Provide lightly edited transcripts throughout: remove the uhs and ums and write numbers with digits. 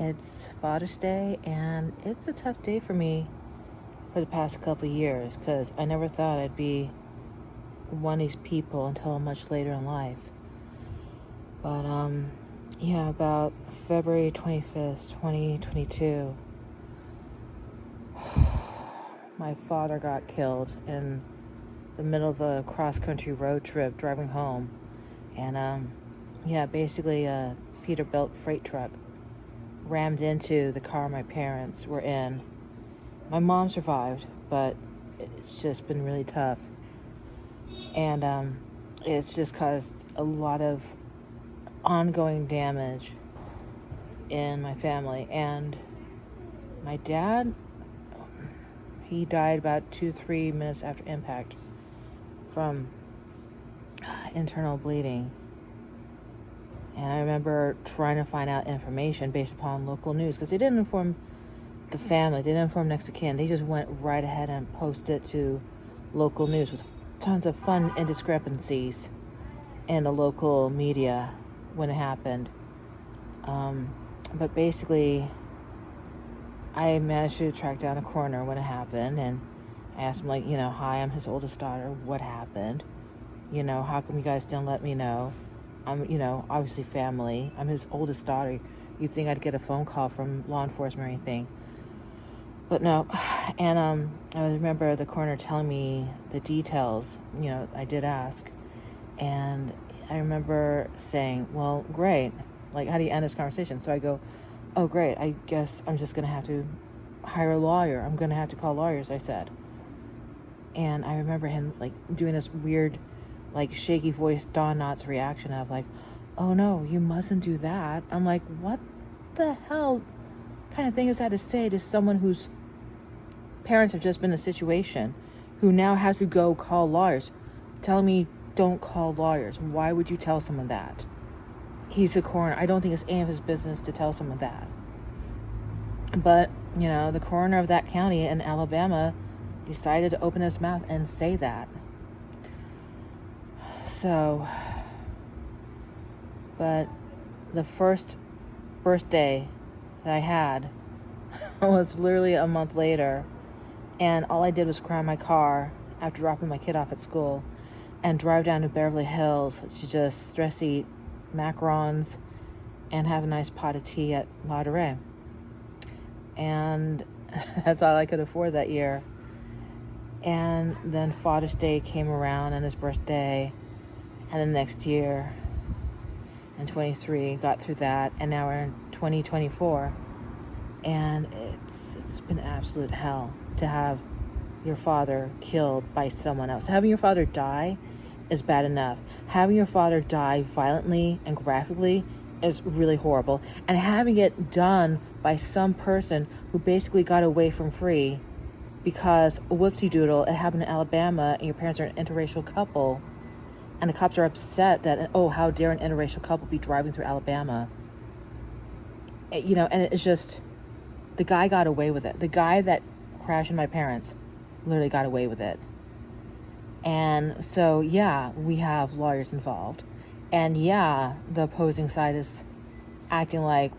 It's Father's Day, and it's a tough day for me for the past couple of years because I never thought I'd be one of these people until much later in life. But, about February 25th, 2022, my father got killed in the middle of a cross-country road trip driving home. And, basically a Peterbilt freight truck rammed into the car my parents were in. My mom survived, but it's just been really tough. And it's just caused a lot of ongoing damage in my family. And my dad, he died about 2-3 minutes after impact from internal bleeding. And I remember trying to find out information based upon local news because they didn't inform the family, they didn't inform next of kin. They just went right ahead and posted it to local news with tons of fun indiscrepancies in the local media when it happened. But basically, I managed to track down a coroner when it happened, and I asked him, hi, I'm his oldest daughter. What happened? How come you guys didn't let me know? I'm, obviously family. I'm his oldest daughter. You'd think I'd get a phone call from law enforcement or anything. But no. And I remember the coroner telling me the details. I did ask. And I remember saying, well, great. How do you end this conversation? So I go, oh, great. I guess I'm just going to have to hire a lawyer. I'm going to have to call lawyers, I said. And I remember him, doing this weird, shaky voice Don Knotts reaction of oh no, you mustn't do that. I'm like, what the hell kind of thing is that to say to someone whose parents have just been in a situation, who now has to go call lawyers, telling me don't call lawyers? Why would you tell someone that? He's a coroner. I don't think it's any of his business to tell someone that. But, the coroner of that county in Alabama decided to open his mouth and say that. So, but the first birthday that I had was literally a month later, and all I did was cry in my car after dropping my kid off at school and drive down to Beverly Hills to just stress eat macarons and have a nice pot of tea at Ladurée. And that's all I could afford that year. And then Father's Day came around and his birthday, and the next year in 23 got through that, and now we're in 2024, and it's been absolute hell to have your father killed by someone else. Having your father die is bad enough. Having your father die violently and graphically is really horrible, and having it done by some person who basically got away from free because whoopsie doodle, it happened in Alabama and your parents are an interracial couple, and the cops are upset that, how dare an interracial couple be driving through Alabama. And it's just, the guy got away with it. The guy that crashed into my parents literally got away with it. And so, we have lawyers involved. And the opposing side is acting let's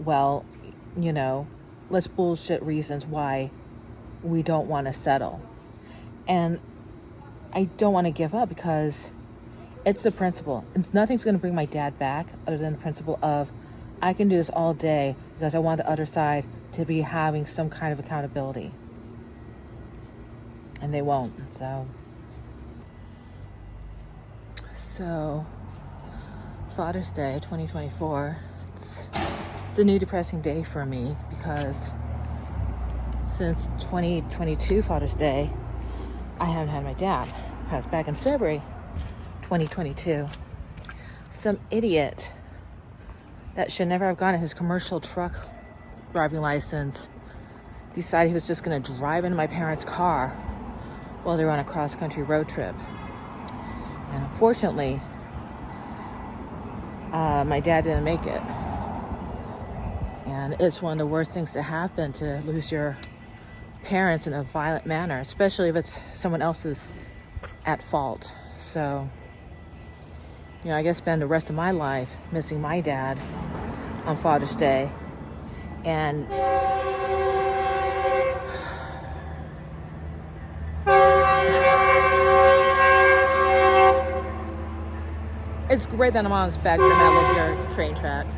bullshit reasons why we don't want to settle. And I don't want to give up because it's the principle. Nothing's going to bring my dad back other than the principle of I can do this all day because I want the other side to be having some kind of accountability. And they won't. So Father's Day 2024, it's a new depressing day for me because since 2022 Father's Day, I haven't had my dad. Because back in February 2022, some idiot that should never have gotten his commercial truck driving license decided he was just going to drive into my parents' car while they were on a cross-country road trip. And unfortunately, my dad didn't make it. And it's one of the worst things to happen, to lose your parents in a violent manner, especially if it's someone else's at fault. So, I guess spend the rest of my life missing my dad on Father's Day And it's great that I'm on the spectrum. I love your train tracks.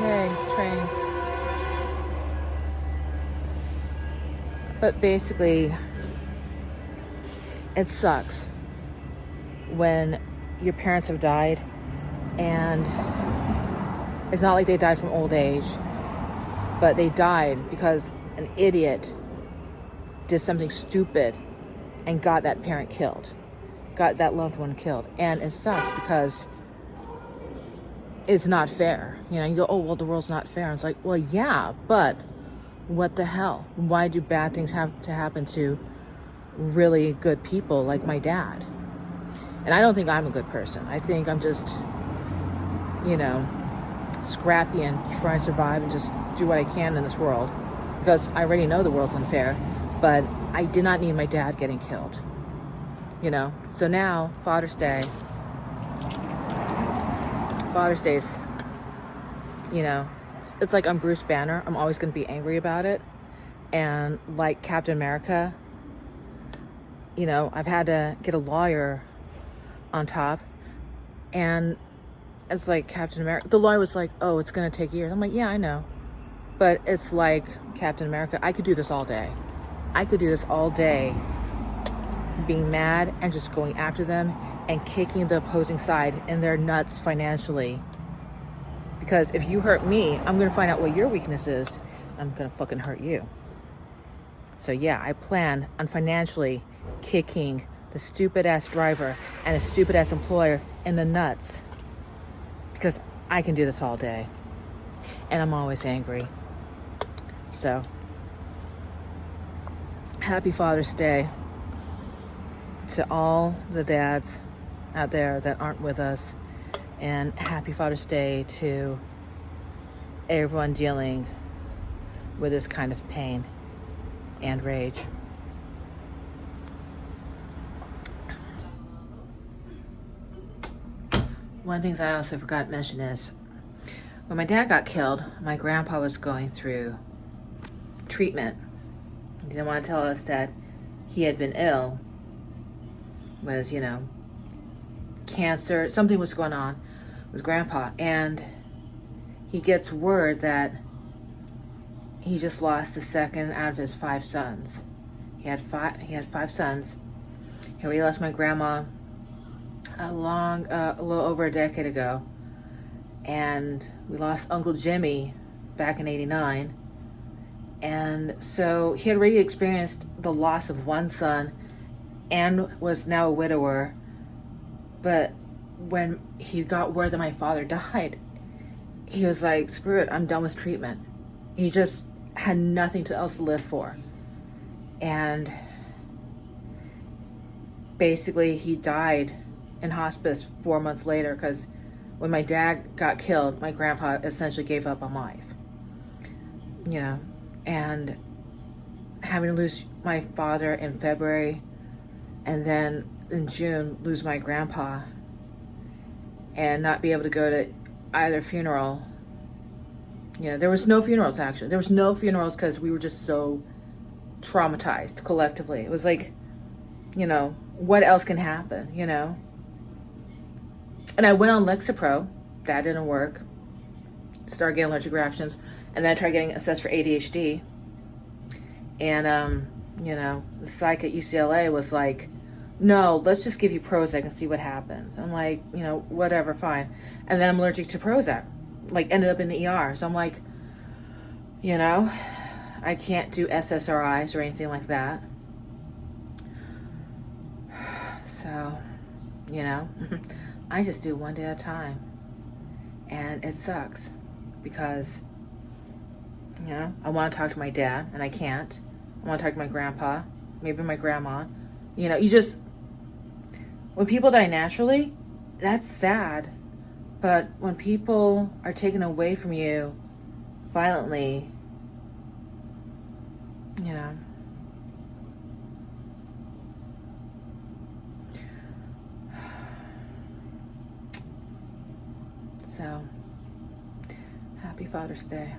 Yay, trains. But basically, it sucks when your parents have died, and it's not like they died from old age, but they died because an idiot did something stupid and got that parent killed, got that loved one killed. And it sucks because it's not fair. You know, you go, oh, well, the world's not fair. And it's like, well, yeah, but what the hell? Why do bad things have to happen to really good people like my dad? And I don't think I'm a good person. I think I'm just, you know, scrappy and trying to survive and just do what I can in this world, because I already know the world's unfair, but I did not need my dad getting killed, you know? So now, Father's Day's, you know, it's like I'm Bruce Banner. I'm always going to be angry about it. And like Captain America, you know, I've had to get a lawyer on top, and it's like Captain America. The lawyer was like, oh, it's going to take years. I'm like, yeah, I know. But it's like Captain America. I could do this all day. I could do this all day, being mad and just going after them and kicking the opposing side in their nuts financially. Because if you hurt me, I'm going to find out what your weakness is. I'm going to fucking hurt you. So yeah, I plan on financially kicking the stupid ass driver and the stupid ass employer in the nuts, because I can do this all day and I'm always angry. So happy Father's Day to all the dads out there that aren't with us, and happy Father's Day to everyone dealing with this kind of pain and rage. One of the things I also forgot to mention is, when my dad got killed, my grandpa was going through treatment. He didn't want to tell us that he had been ill with, you know, cancer. Something was going on with grandpa. And he gets word that he just lost the second out of his 5 sons. He had 5 sons. He already lost my grandma a little over a decade ago, and we lost Uncle Jimmy back in '89, and so he had already experienced the loss of 1 son and was now a widower. But when he got word that my father died, he was like, screw it, I'm done with treatment. He just had nothing else to live for. And basically he died in hospice 4 months later, because when my dad got killed, my grandpa essentially gave up on life. You know, and having to lose my father in February, and then in June lose my grandpa, and not be able to go to either funeral. You know, there was no funerals, actually. There was no funerals because we were just so traumatized collectively. It was like, you know, what else can happen, you know? And I went on Lexapro. That didn't work. Started getting allergic reactions. And then I tried getting assessed for ADHD. And, you know, the psych at UCLA was like, no, let's just give you Prozac and see what happens. I'm like, you know, whatever, fine. And then I'm allergic to Prozac. Like, ended up in the ER. So I'm like, you know, I can't do SSRIs or anything like that. So, you know, I just do one day at a time. And it sucks because, you know, I want to talk to my dad and I can't. I want to talk to my grandpa, maybe my grandma. You know, you just, when people die naturally, that's sad. But when people are taken away from you violently, you know, so Happy Father's Day.